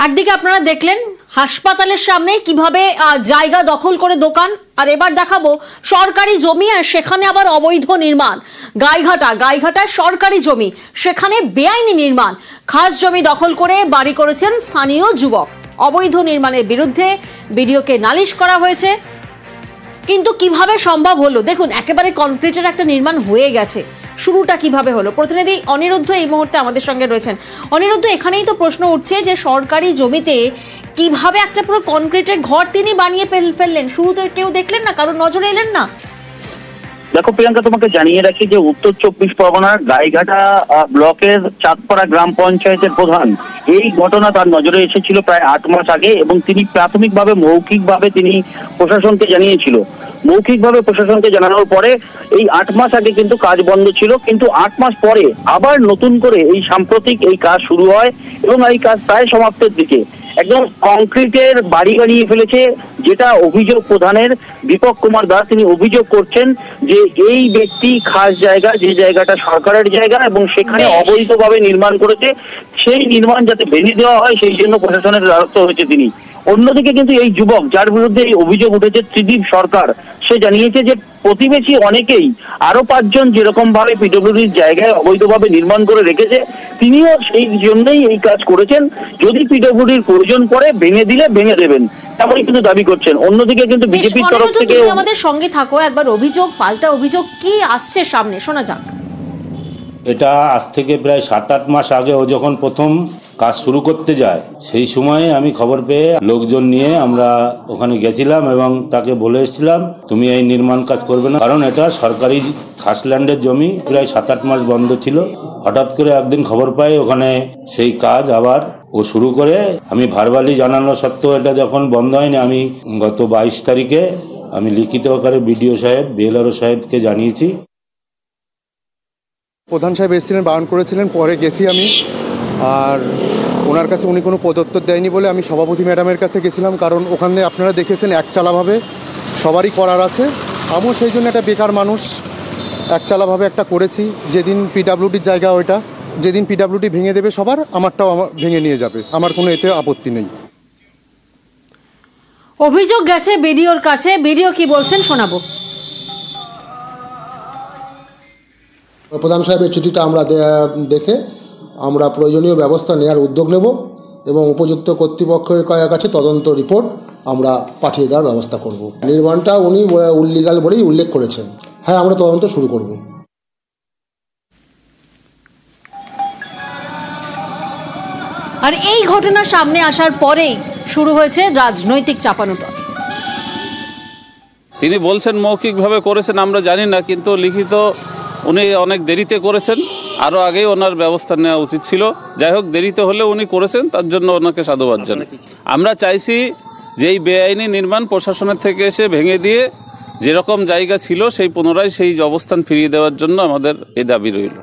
একদিকে আপনারা দেখলেন হাসপাতালের সামনে কিভাবে জায়গা দখল করে দোকান, আর এবার দেখাবো সরকারি জমি আর সেখানে আবার অবৈধ নির্মাণ। গাইঘাটায় সরকারি জমি, সেখানে বেআইনি নির্মাণ। খাস জমি দখল করে বাড়ি করেছেন স্থানীয় যুবক। অবৈধ নির্মাণের বিরুদ্ধে বিডিওকে নালিশ করা হয়েছে, কিন্তু কিভাবে সম্ভব হলো? দেখুন, একেবারে কনক্রিটের একটা নির্মাণ হয়ে গেছে, শুরুটা কিভাবে হলো? প্রতিনিধি অনিরুদ্ধ এই মুহূর্তে আমাদের সঙ্গে রয়েছেন। অনিরুদ্ধ, এখানেই তো প্রশ্ন উঠছে যে সরকারি জমিতে কিভাবে একটা পুরো কনক্রিটের ঘর তিনি বানিয়ে ফেললেন? শুরুতে কেউ দেখলেন না, কারোর নজরে এলেন না? দেখো প্রিয়াঙ্কা, তোমাকে জানিয়ে রাখি যে উত্তর 24 পরগনার গাইঘাটা ব্লকের চাঁদপাড়া গ্রাম পঞ্চায়েতের প্রধান এই ঘটনা তার নজরে এসেছিল প্রায় 8 মাস আগে, এবং তিনি প্রাথমিকভাবে মৌখিকভাবে তিনি প্রশাসনকে জানিয়েছিল। মৌখিকভাবে প্রশাসনকে জানানোর পরে এই 8 মাস আগে কিন্তু কাজ বন্ধ ছিল, কিন্তু 8 মাস পরে আবার নতুন করে এই সাম্প্রতিক এই কাজ শুরু হয় এবং এই কাজ প্রায় সমাপ্তের দিকে। একদম কংক্রিটের বাড়ি বানিয়ে ফেলেছে, যেটা অভিযোগ প্রধানের দীপক কুমার দাস। তিনি অভিযোগ করছেন যে এই ব্যক্তি খাস জায়গা, যে জায়গাটা সরকারের জায়গা এবং সেখানে অবৈধভাবে নির্মাণ করেছে, সেই নির্মাণ যাতে ভেঙে দেওয়া হয় সেই জন্য প্রশাসনের দ্বারস্থ হয়েছে তিনি। অন্যদিকে কিন্তু এই যুবক যার বিরুদ্ধে এই অভিযোগ উঠেছে, ত্রিদীপ সরকার, সে জানিয়েছে যে প্রতিবেশী অনেকেই আরো 5 জন যেরকম ভাবে পিডব্লিউডির জায়গায় অবৈধভাবে নির্মাণ করে রেখেছে, তিনিও সেই জন্যই এই কাজ করেছেন। যদি পিডব্লিউডির প্রয়োজন পড়ে ভেঙে দিলে ভেঙে দেবেন, এমনই কিন্তু দাবি করছেন। অন্যদিকে কিন্তু বিজেপির তরফ থেকে আমাদের সঙ্গে থাকো একবার, অভিযোগ পাল্টা অভিযোগ কি আসছে সামনে, শোনা যাক। এটা আজ থেকে প্রায় 7-8 মাস আগে ও যখন প্রথম কাজ শুরু করতে যায়, সেই সময়ে আমি খবর পেয়ে লোকজন নিয়ে আমরা ওখানে গেছিলাম এবং তাকে বলে এসেছিলাম তুমি এই নির্মাণ কাজ করবে না, কারণ এটা সরকারি খাসল্যান্ডের জমি। প্রায় 7-8 মাস বন্ধ ছিল। হঠাৎ করে একদিন খবর পাই ওখানে সেই কাজ আবার ও শুরু করে। আমি ভার্বালি জানানো সত্ত্বেও এটা যখন বন্ধ হয়নি, আমি গত 22 তারিখে আমি লিখিত আকারে বিডিও সাহেব, বিএলআরও সাহেবকে জানিয়েছি। প্রধান সাহেব এসেছিলেন, বারণ করেছিলেন, পরে গেছি আমি, আর ওনার কাছে উনি কোনো পদোত্তর দেয়নি বলে আমি সভাপতি ম্যাডামের কাছে গেছিলাম, কারণ ওখানে আপনারা দেখেছেন একচালাভাবে সবারই করার আছে। আমিও সেই জন্য একটা বেকার মানুষ, একচালাভাবে একটা করেছি। যেদিন পিডব্লিউডির জায়গা ওইটা, যেদিন পিডব্লিউডি ভেঙে দেবে সবার, আমারটাও ভেঙে নিয়ে যাবে, আমার কোনো এতে আপত্তি নেই। অভিযোগ গেছে বিডিওর কাছে, বিডিও কি বলছেন শোনাবো। প্রধান সাহেবের চিঠিটা আমরা দেখে আমরা প্রয়োজনীয় ব্যবস্থা নেওয়ার উদ্যোগ নেব এবং উপযুক্ত কর্তৃপক্ষের কাছে তদন্ত রিপোর্ট আমরা পাঠিয়ে দেওয়ার ব্যবস্থা করব। নির্মাণটা উনি ইল্লিগাল বলেই উল্লেখ করেছেন। হ্যাঁ, আমরা তদন্ত শুরু করব। আর এই ঘটনা সামনে আসার পরেই শুরু হয়েছে রাজনৈতিক চাপানোতর। তিনি বলছেন মৌখিকভাবে করেছেন, আমরা জানি না, কিন্তু লিখিত উনি অনেক দেরিতে করেছেন, আরও আগেই ওনার ব্যবস্থা নেওয়া উচিত ছিল। যাই হোক, দেরিতে হলেও উনি করেছেন, তার জন্য ওনাকে সাধুবাদ জানাই। আমরা চাইছি যে এই বেআইনি নির্মাণ প্রশাসনের থেকে এসে ভেঙে দিয়ে যেরকম জায়গা ছিল সেই পুনরায় সেই অবস্থান ফিরিয়ে দেওয়ার জন্য আমাদের এই দাবি রইল।